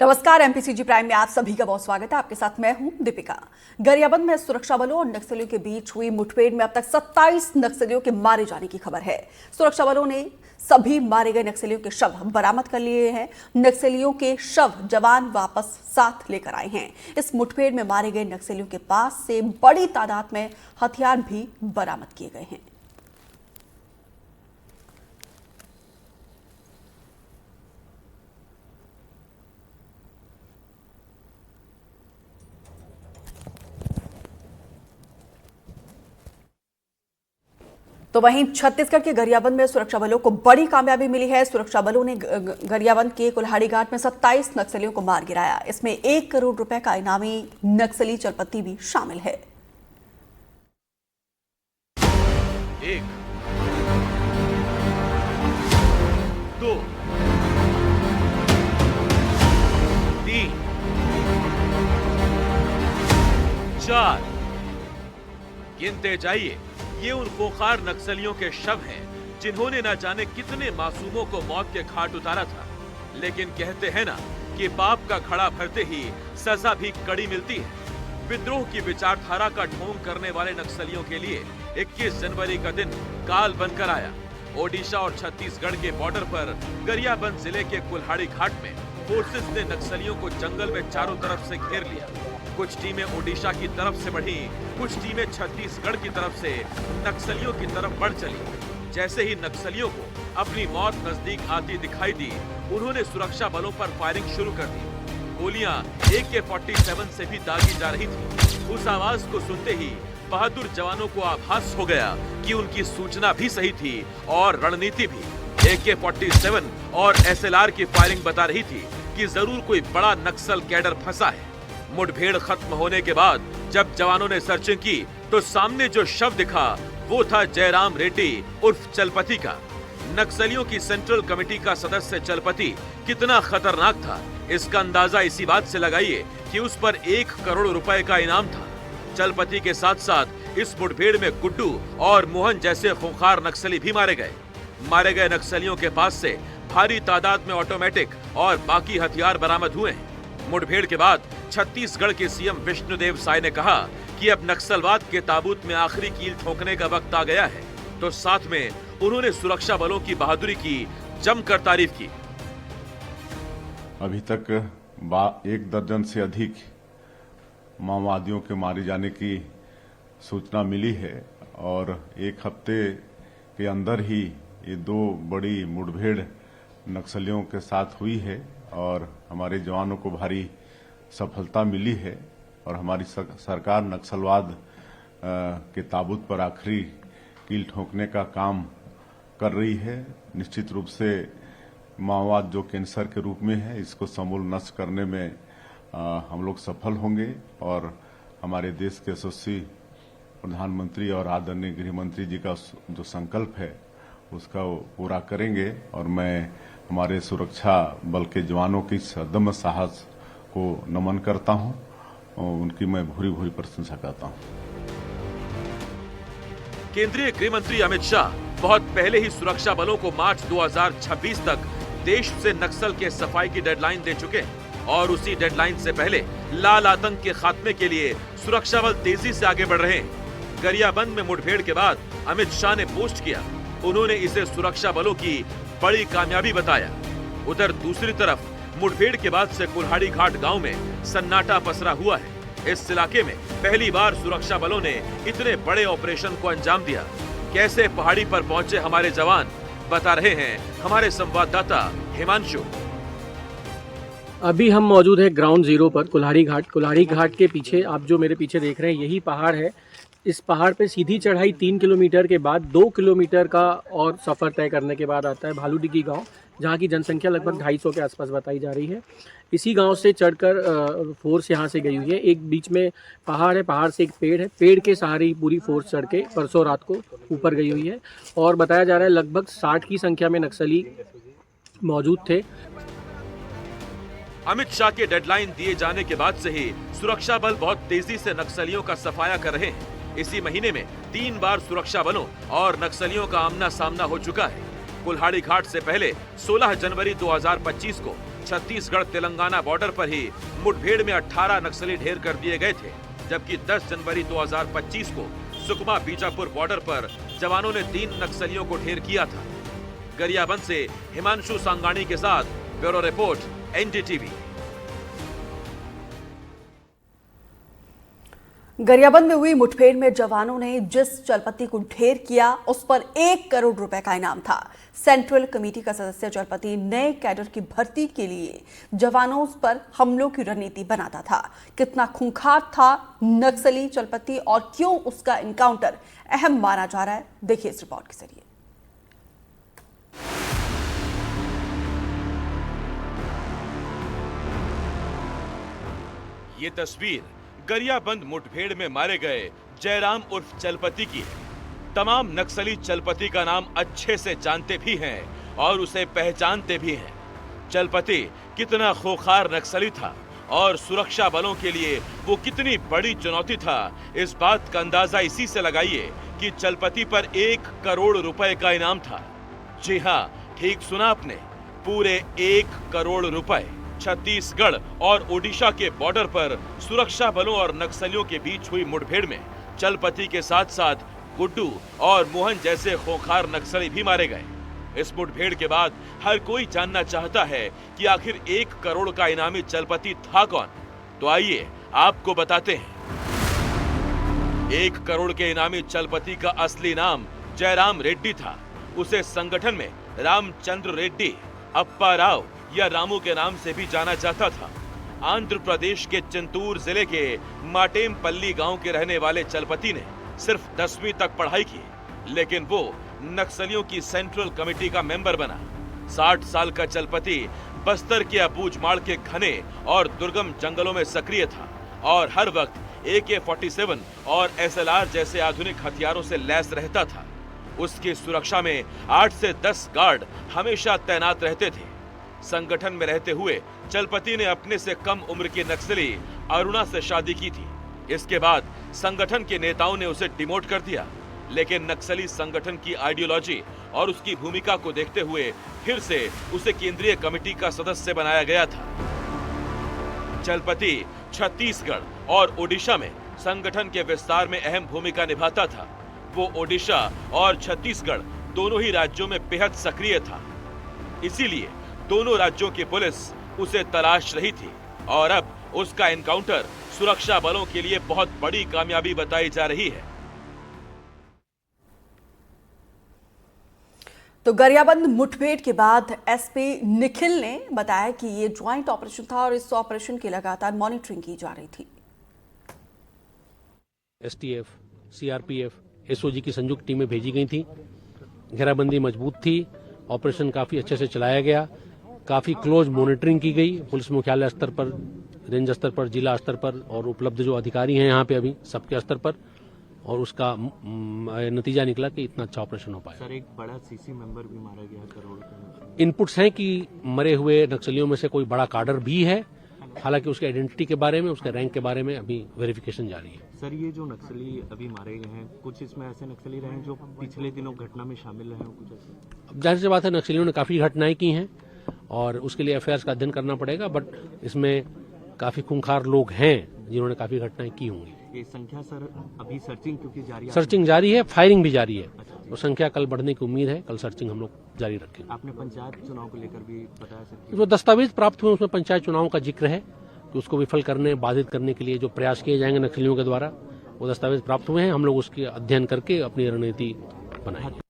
नमस्कार। MPCG prime में आप सभी का बहुत स्वागत है। आपके साथ मैं हूं दीपिका। गरियाबंद में सुरक्षा बलों और नक्सलियों के बीच हुई मुठभेड़ में अब तक 27 नक्सलियों के मारे जाने की खबर है। सुरक्षा बलों ने सभी मारे गए नक्सलियों के शव बरामद कर लिए हैं। नक्सलियों के शव जवान वापस साथ लेकर आए हैं। इस मुठभेड़ में मारे गए नक्सलियों के पास से बड़ी तादाद में हथियार भी बरामद किए गए हैं। तो वहीं छत्तीसगढ़ के गरियाबंद में सुरक्षा बलों को बड़ी कामयाबी मिली है। सुरक्षा बलों ने गरियाबंद के कुल्हाड़ी घाट में 27 नक्सलियों को मार गिराया। इसमें 1 करोड़ रुपए का इनामी नक्सली चलपत्ती भी शामिल है। 1, 2, 3, 4 गिनते जाइए। ये उन खोखार नक्सलियों के शव हैं जिन्होंने न जाने कितने मासूमों को मौत के घाट उतारा था। लेकिन कहते हैं ना कि पाप का घड़ा भरते ही सजा भी कड़ी मिलती है। विद्रोह की विचारधारा का ढोंग करने वाले नक्सलियों के लिए 21 जनवरी का दिन काल बनकर आया। ओडिशा और छत्तीसगढ़ के बॉर्डर पर गरियाबंद जिले के कुल्हाड़ी घाट में फोर्सेस ने नक्सलियों को जंगल में चारों तरफ से घेर लिया। कुछ टीमें ओडिशा की तरफ से बढ़ी, कुछ टीमें छत्तीसगढ़ की तरफ से नक्सलियों की तरफ बढ़ चली। जैसे ही नक्सलियों को अपनी मौत नजदीक आती दिखाई दी, उन्होंने सुरक्षा बलों पर फायरिंग शुरू कर दी। गोलियां AK-47 से भी दागी जा रही थी। उस आवाज को सुनते ही बहादुर जवानों को आभास हो गया कि उनकी सूचना भी सही थी और रणनीति भी। AK-47 और SLR की फायरिंग बता रही थी कि जरूर कोई बड़ा नक्सल कैडर फंसा है। मुठभेड़ खत्म होने के बाद जब जवानों ने सर्चिंग की तो सामने जो शव दिखा वो था जयराम रेड्डी उर्फ चलपति का। नक्सलियों की सेंट्रल कमेटी का सदस्य चलपति कितना खतरनाक था, इसका अंदाजा इसी बात से लगाइए कि उस पर 1 करोड़ रुपए का इनाम था। चलपति के साथ साथ इस मुठभेड़ में गुड्डू और मोहन जैसे खूंखार नक्सली भी मारे गए। मारे गए नक्सलियों के पास से भारी तादाद में ऑटोमेटिक और बाकी हथियार बरामद हुए हैं। मुठभेड़ के बाद छत्तीसगढ़ के सीएम विष्णुदेव साय ने कहा कि अब नक्सलवाद के ताबूत में आखिरी कील ठोकने का वक्त आ गया है। तो साथ में उन्होंने सुरक्षा बलों की बहादुरी की जमकर तारीफ की। अभी तक 1 दर्जन से अधिक माओवादियों के मारे जाने की सूचना मिली है और 1 हफ्ते के अंदर ही ये 2 बड़ी मुठभेड़ नक्सलियों के साथ हुई है और हमारे जवानों को भारी सफलता मिली है और हमारी सरकार नक्सलवाद के ताबूत पर आखिरी कील ठोकने का काम कर रही है। निश्चित रूप से माओवाद जो कैंसर के रूप में है, इसको समूल नष्ट करने में हम लोग सफल होंगे और हमारे देश के यशस्वी प्रधानमंत्री और आदरणीय गृह मंत्री जी का जो संकल्प है उसका वो पूरा करेंगे। और मैं हमारे सुरक्षा बल के जवानों की अदम्य साहस को नमन करता हूं और उनकी मैं भूरी भूरी प्रशंसा करता हूं। केंद्रीय गृह मंत्री अमित शाह बहुत पहले ही सुरक्षा बलों को मार्च 2026 तक देश से नक्सल के सफाई की डेडलाइन दे चुके हैं और उसी डेडलाइन से पहले लाल आतंक के खात्मे के लिए सुरक्षा बल तेजी से आगे बढ़ रहे हैं। गरियाबंद में मुठभेड़ के बाद अमित शाह ने पोस्ट किया, उन्होंने इसे सुरक्षा बलों की बड़ी कामयाबी बताया। उधर दूसरी तरफ मुठभेड़ के बाद से कुल्हाड़ी घाट गांव में सन्नाटा पसरा हुआ है। इस इलाके में पहली बार सुरक्षा बलों ने इतने बड़े ऑपरेशन को अंजाम दिया। कैसे पहाड़ी पर पहुंचे हमारे जवान, बता रहे हैं हमारे संवाददाता हिमांशु। अभी हम मौजूद है ग्राउंड जीरो पर कुल्हाड़ी घाट। कुल्हाड़ी घाट के पीछे आप जो मेरे पीछे देख रहे हैं यही पहाड़ है। इस पहाड़ पे सीधी चढ़ाई 3 किलोमीटर के बाद 2 किलोमीटर का और सफ़र तय करने के बाद आता है भालूडिगी गांव, जहां की जनसंख्या लगभग 250 के आसपास बताई जा रही है। इसी गांव से चढ़कर फोर्स यहां से गई हुई है। एक बीच में पहाड़ है, पहाड़ से एक पेड़ है, पेड़ के सहारे ही पूरी फोर्स चढ़ के परसों रात को ऊपर गई हुई है और बताया जा रहा है लगभग 60 की संख्या में नक्सली मौजूद थे। अमित शाह के डेडलाइन दिए जाने के बाद से ही सुरक्षा बल बहुत तेजी से नक्सलियों का सफाया कर रहे हैं। इसी महीने में 3 बार सुरक्षा बलों और नक्सलियों का आमना सामना हो चुका है। कुल्हाड़ी घाट से पहले 16 जनवरी 2025 को छत्तीसगढ़ तेलंगाना बॉर्डर पर ही मुठभेड़ में 18 नक्सली ढेर कर दिए गए थे, जबकि 10 जनवरी 2025 को सुकमा बीजापुर बॉर्डर पर जवानों ने 3 नक्सलियों को ढेर किया था। गरियाबंद से हिमांशु सांगानी के साथ ब्यूरो रिपोर्ट, एनडीटीवी। गरियाबंद में हुई मुठभेड़ में जवानों ने जिस चलपति को ढेर किया उस पर 1 करोड़ रुपए का इनाम था। सेंट्रल कमेटी का सदस्य चलपति नए कैडर की भर्ती के लिए जवानों पर हमलों की रणनीति बनाता था। कितना खूंखार था नक्सली चलपति और क्यों उसका इनकाउंटर अहम माना जा रहा है, देखिए इस रिपोर्ट के जरिए। ये तस्वीर गरियाबंद मुठभेड़ में मारे गए जयराम उर्फ चलपति की है। तमाम नक्सली चलपति का नाम अच्छे से जानते भी हैं और उसे पहचानते भी हैं। चलपति कितना खोखार नक्सली था और सुरक्षा बलों के लिए वो कितनी बड़ी चुनौती था, इस बात का अंदाजा इसी से लगाइए कि चलपति पर 1 करोड़ रुपए का इनाम था। जी हाँ, ठीक सुना आपने, पूरे 1 करोड़ रुपए। छत्तीसगढ़ और ओडिशा के बॉर्डर पर सुरक्षा बलों और नक्सलियों के बीच हुई मुठभेड़ में चलपति के साथ साथ गुड्डू और मोहन जैसे खोखार नक्सली भी मारे गए। इस मुठभेड़ के बाद हर कोई जानना चाहता है कि आखिर 1 करोड़ का इनामी चलपति था कौन। तो आइए आपको बताते हैं। 1 करोड़ के इनामी चलपति का असली नाम जयराम रेड्डी था। उसे संगठन में रामचंद्र रेड्डी, अप्पा राव या रामू के नाम से भी जाना जाता था। आंध्र प्रदेश के चिंतूर जिले के माटेमपल्ली गांव के रहने वाले चलपति ने सिर्फ 10वीं तक पढ़ाई की, लेकिन वो नक्सलियों की सेंट्रल कमेटी का मेंबर बना। 60 साल का चलपति बस्तर के अबूझमाड़ के घने और दुर्गम जंगलों में सक्रिय था और हर वक्त AK-47 और SLR जैसे आधुनिक हथियारों से लैस रहता था। उसकी सुरक्षा में 8 से 10 गार्ड हमेशा तैनात रहते थे। संगठन में रहते हुए चलपति ने अपने से कम उम्र की नक्सली अरुणा से शादी की थी। इसके बाद संगठन के नेताओं ने उसे डिमोट कर दिया, लेकिन नक्सली संगठन की आइडियोलॉजी और उसकी भूमिका को देखते हुए फिर से उसे केंद्रीय कमेटी का सदस्य बनाया गया था। चलपति छत्तीसगढ़ और ओडिशा में संगठन के विस्तार में अहम भूमिका निभाता था। वो ओडिशा और छत्तीसगढ़ दोनों ही राज्यों में बेहद सक्रिय था, इसीलिए दोनों राज्यों की पुलिस उसे तलाश रही थी और अब उसका एनकाउंटर सुरक्षा बलों के लिए बहुत बड़ी कामयाबी बताई जा रही है। तो गरियाबंद मुठभेड़ के बाद एसपी निखिल ने बताया कि ये ज्वाइंट ऑपरेशन था और इस ऑपरेशन की लगातार मॉनिटरिंग की जा रही थी। STF, CRPF, SOG की संयुक्त टीमें भेजी गई थी। घेराबंदी मजबूत थी, ऑपरेशन काफी अच्छे से चलाया गया, काफी क्लोज मॉनिटरिंग की गई पुलिस मुख्यालय स्तर पर, रेंज स्तर पर, जिला स्तर पर और उपलब्ध जो अधिकारी हैं यहाँ पे अभी सबके स्तर पर, और उसका नतीजा निकला कि इतना अच्छा ऑपरेशन हो पाया। सर, एक बड़ा CC मेंबर भी मारा गया करोड़ का। इनपुट्स हैं कि मरे हुए नक्सलियों में से कोई बड़ा काडर भी है, हालांकि उसके आइडेंटिटी के बारे में, उसके रैंक के बारे में अभी वेरिफिकेशन जारी है। सर, ये जो नक्सली अभी मारे गए हैं, कुछ इसमें ऐसे नक्सली रहे हैं जो पिछले दिनों घटना में शामिल रहे हैं, कुछ ऐसे? अब जाहिर सी बात है, नक्सलियों ने काफी घटनाएं की हैं और उसके लिए FIR का अध्ययन करना पड़ेगा, बट इसमें काफी खूंखार लोग हैं जिन्होंने काफी घटनाएं की होंगी। ये संख्या सर अभी सर्चिंग क्योंकि जारी है? सर्चिंग जारी है, फायरिंग भी जारी है, तो संख्या कल बढ़ने की उम्मीद है। कल सर्चिंग हम लोग जारी रखेंगे। आपने पंचायत चुनाव को लेकर भी बताया सर? जो दस्तावेज प्राप्त हुए उसमें पंचायत चुनाव का जिक्र है कि उसको विफल करने, बाधित करने के लिए जो प्रयास किए जाएंगे नक्सलियों के द्वारा, वो दस्तावेज प्राप्त हुए हैं। हम लोग उसके अध्ययन करके अपनी रणनीति बनाएंगे।